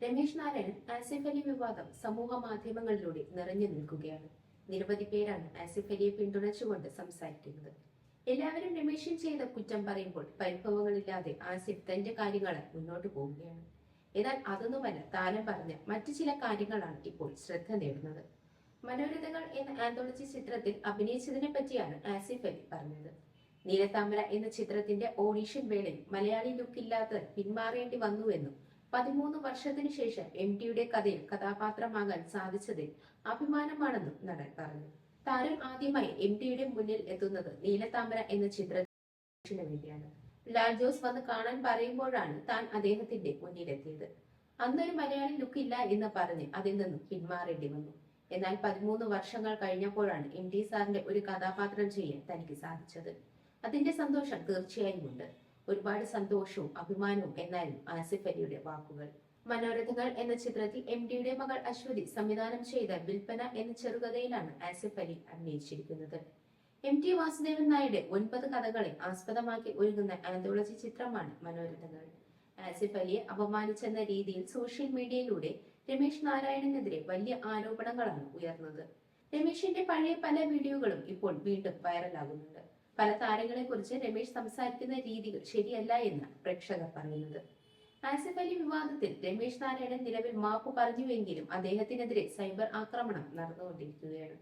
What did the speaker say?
രമേശ് നാരായണൻ ആസിഫ് അലി വിവാദം സമൂഹ മാധ്യമങ്ങളിലൂടെ നിറഞ്ഞു നിൽക്കുകയാണ്. നിരവധി പേരാണ് ആസിഫ് അലിയെ പിന്തുണച്ചുകൊണ്ട് സംസാരിക്കുന്നത്. എല്ലാവരും രമേശൻ ചെയ്ത കുറ്റം പറയുമ്പോൾ പരിഭവങ്ങളില്ലാതെ ആസിഫ് തന്റെ കാര്യങ്ങളെ മുന്നോട്ട് പോവുകയാണ്. എന്നാൽ അതൊന്നുമല്ല താരം പറഞ്ഞ മറ്റു ചില കാര്യങ്ങളാണ് ഇപ്പോൾ ശ്രദ്ധ നേടുന്നത്. മനോരഥങ്ങൾ എന്ന ആന്തോളജി ചിത്രത്തിൽ അഭിനയിച്ചതിനെ പറ്റിയാണ് ആസിഫ് അലി പറഞ്ഞത്. നീലത്താമര എന്ന ചിത്രത്തിന്റെ ഓഡിഷൻ വേളയിൽ മലയാളി ലുക്കില്ലാതെ പിന്മാറേണ്ടി വന്നുവെന്നും 13 വർഷത്തിനു ശേഷം MTയുടെ കഥയിൽ കഥാപാത്രമാകാൻ സാധിച്ചതിൽ അഭിമാനമാണെന്നും നടൻ പറഞ്ഞു. താരം ആദ്യമായി MTയുടെ മുന്നിൽ എത്തുന്നത് നീലത്താമര എന്ന ചിത്രത്തിന് വേണ്ടിയാണ്. ലാൽ ജോസ് വന്ന് കാണാൻ പറയുമ്പോഴാണ് താൻ അദ്ദേഹത്തിന്റെ മുന്നിലെത്തിയത്. അന്നൊരു മലയാളി ലുക്കില്ല എന്ന് പറഞ്ഞ് അതിൽ നിന്നും പിന്മാറേണ്ടി വന്നു. എന്നാൽ 13 വർഷങ്ങൾ കഴിഞ്ഞപ്പോഴാണ് MT സാറിന്റെ ഒരു കഥാപാത്രം ചെയ്യാൻ തനിക്ക് സാധിച്ചത്. അതിന്റെ സന്തോഷം തീർച്ചയായും ഉണ്ട്. ഒരുപാട് സന്തോഷവും അഭിമാനവും എന്നായിരുന്നു ആസിഫ് അലിയുടെ വാക്കുകൾ. മനോരഥങ്ങൾ എന്ന ചിത്രത്തിൽ MTയുടെ മകൾ അശ്വതി സംവിധാനം ചെയ്ത വിൽപ്പന എന്ന ചെറുകഥയിലാണ് ആസിഫ് അലി അഭിനയിച്ചിരിക്കുന്നത്. MT വാസുദേവൻ നായരുടെ 9 കഥകളെ ആസ്പദമാക്കി ഒരുങ്ങുന്ന ആന്തോളജി ചിത്രമാണ് മനോരഥങ്ങൾ. ആസിഫ് അലിയെ അപമാനിച്ചെന്ന രീതിയിൽ സോഷ്യൽ മീഡിയയിലൂടെ രമേശ് നാരായണനെതിരെ വലിയ ആരോപണങ്ങളാണ് ഉയർന്നത്. രമേശിന്റെ പഴയ പല വീഡിയോകളും ഇപ്പോൾ വീണ്ടും വൈറലാകുന്നുണ്ട്. പല താരങ്ങളെ കുറിച്ച് രമേശ് സംസാരിക്കുന്ന രീതികൾ ശരിയല്ല എന്ന് പ്രേക്ഷകർ പറയുന്നത്. ആസിഫ് അലി വിവാദത്തിൽ രമേശ് നാരായണൻ നിലവിൽ മാപ്പ് പറഞ്ഞുവെങ്കിലും അദ്ദേഹത്തിനെതിരെ സൈബർ ആക്രമണം നടന്നുകൊണ്ടിരിക്കുകയാണ്.